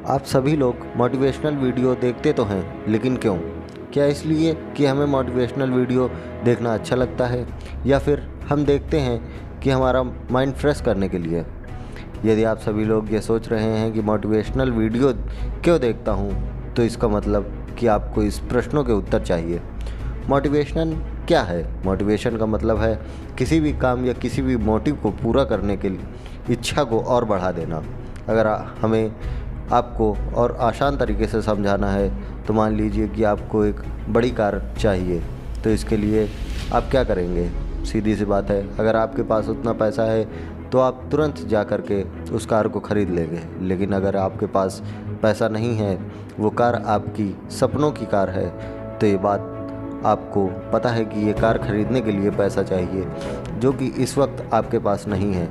आप सभी लोग मोटिवेशनल वीडियो देखते तो हैं, लेकिन क्यों? क्या इसलिए कि हमें मोटिवेशनल वीडियो देखना अच्छा लगता है, या फिर हम देखते हैं कि हमारा माइंड फ्रेश करने के लिए? यदि आप सभी लोग ये सोच रहे हैं कि मोटिवेशनल वीडियो क्यों देखता हूँ, तो इसका मतलब कि आपको इस प्रश्नों के उत्तर चाहिए। मोटिवेशन क्या है? मोटिवेशन का मतलब है किसी भी काम या किसी भी मोटिव को पूरा करने के लिए इच्छा को और बढ़ा देना। अगर हमें आपको और आसान तरीके से समझाना है तो मान लीजिए कि आपको एक बड़ी कार चाहिए, तो इसके लिए आप क्या करेंगे? सीधी सी बात है, अगर आपके पास उतना पैसा है तो आप तुरंत जा कर के उस कार को ख़रीद लेंगे। लेकिन अगर आपके पास पैसा नहीं है, वो कार आपकी सपनों की कार है, तो ये बात आपको पता है कि ये कार ख़रीदने के लिए पैसा चाहिए, जो कि इस वक्त आपके पास नहीं है।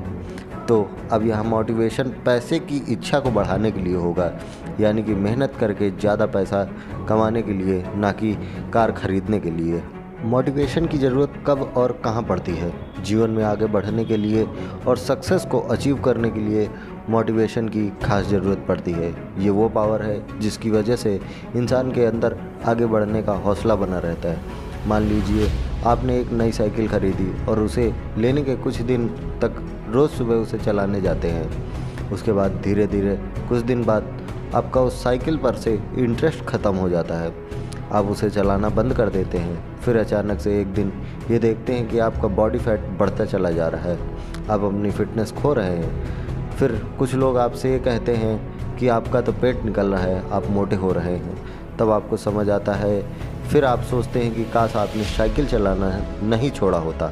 तो अब यहाँ मोटिवेशन पैसे की इच्छा को बढ़ाने के लिए होगा, यानी कि मेहनत करके ज़्यादा पैसा कमाने के लिए, ना कि कार खरीदने के लिए। मोटिवेशन की ज़रूरत कब और कहाँ पड़ती है? जीवन में आगे बढ़ने के लिए और सक्सेस को अचीव करने के लिए मोटिवेशन की खास ज़रूरत पड़ती है। ये वो पावर है जिसकी वजह से इंसान के अंदर आगे बढ़ने का हौसला बना रहता है। मान लीजिए आपने एक नई साइकिल खरीदी और उसे लेने के कुछ दिन तक रोज़ सुबह उसे चलाने जाते हैं। उसके बाद धीरे धीरे कुछ दिन बाद आपका उस साइकिल पर से इंटरेस्ट ख़त्म हो जाता है। आप उसे चलाना बंद कर देते हैं। फिर अचानक से एक दिन ये देखते हैं कि आपका बॉडी फैट बढ़ता चला जा रहा है, आप अपनी फ़िटनेस खो रहे हैं। फिर कुछ लोग आपसे ये कहते हैं कि आपका तो पेट निकल रहा है, आप मोटे हो रहे हैं। तब आपको समझ आता है, फिर आप सोचते हैं कि काश आपने साइकिल चलाना नहीं छोड़ा होता।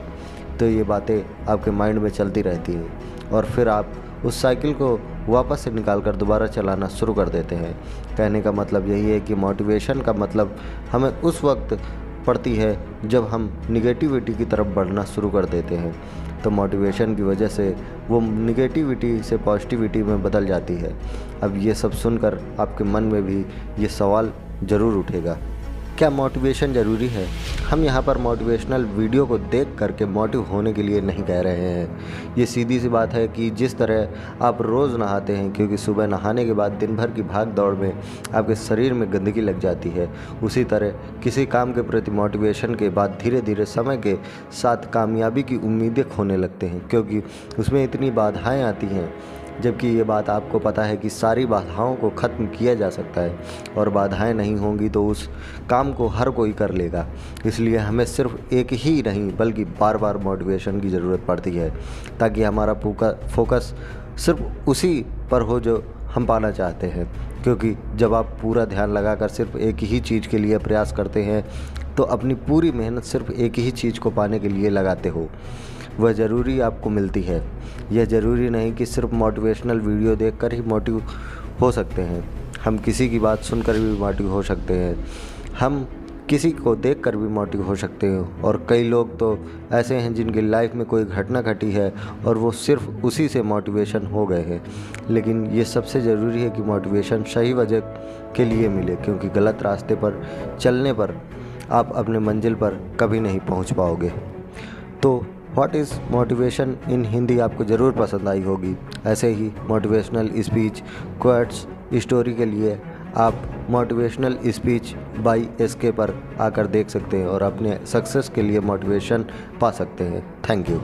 तो ये बातें आपके माइंड में चलती रहती हैं और फिर आप उस साइकिल को वापस से निकाल कर दोबारा चलाना शुरू कर देते हैं। कहने का मतलब यही है कि मोटिवेशन का मतलब हमें उस वक्त पड़ती है जब हम निगेटिविटी की तरफ बढ़ना शुरू कर देते हैं। तो मोटिवेशन की वजह से वो निगेटिविटी से पॉजिटिविटी में बदल जाती है। अब ये सब सुनकर आपके मन में भी ये सवाल ज़रूर उठेगा, क्या मोटिवेशन ज़रूरी है? हम यहाँ पर मोटिवेशनल वीडियो को देख करके मोटिव होने के लिए नहीं कह रहे हैं। ये सीधी सी बात है कि जिस तरह आप रोज़ नहाते हैं, क्योंकि सुबह नहाने के बाद दिन भर की भाग दौड़ में आपके शरीर में गंदगी लग जाती है, उसी तरह किसी काम के प्रति मोटिवेशन के बाद धीरे धीरे समय के साथ कामयाबी की उम्मीदें खोने लगते हैं, क्योंकि उसमें इतनी बाधाएँ आती हैं। जबकि ये बात आपको पता है कि सारी बाधाओं को ख़त्म किया जा सकता है, और बाधाएं नहीं होंगी तो उस काम को हर कोई कर लेगा। इसलिए हमें सिर्फ एक ही नहीं बल्कि बार बार मोटिवेशन की ज़रूरत पड़ती है, ताकि हमारा फोकस सिर्फ उसी पर हो जो हम पाना चाहते हैं। क्योंकि जब आप पूरा ध्यान लगाकर सिर्फ एक ही चीज़ के लिए प्रयास करते हैं, तो अपनी पूरी मेहनत सिर्फ एक ही चीज़ को पाने के लिए लगाते हो, वह ज़रूरी आपको मिलती है। यह ज़रूरी नहीं कि सिर्फ मोटिवेशनल वीडियो देखकर ही मोटिव हो सकते हैं। हम किसी की बात सुनकर भी मोटिव हो सकते हैं, हम किसी को देखकर भी मोटिव हो सकते हैं। और कई लोग तो ऐसे हैं जिनकी लाइफ में कोई घटना घटी है और वो सिर्फ उसी से मोटिवेशन हो गए हैं। लेकिन ये सबसे ज़रूरी है कि मोटिवेशन सही वजह के लिए मिले, क्योंकि गलत रास्ते पर चलने पर आप अपने मंजिल पर कभी नहीं पहुंच पाओगे। तो what is motivation in Hindi आपको ज़रूर पसंद आई होगी। ऐसे ही मोटिवेशनल स्पीच, क्वेट्स, स्टोरी के लिए आप मोटिवेशनल स्पीच बाय SK पर आकर देख सकते हैं और अपने सक्सेस के लिए मोटिवेशन पा सकते हैं। Thank you.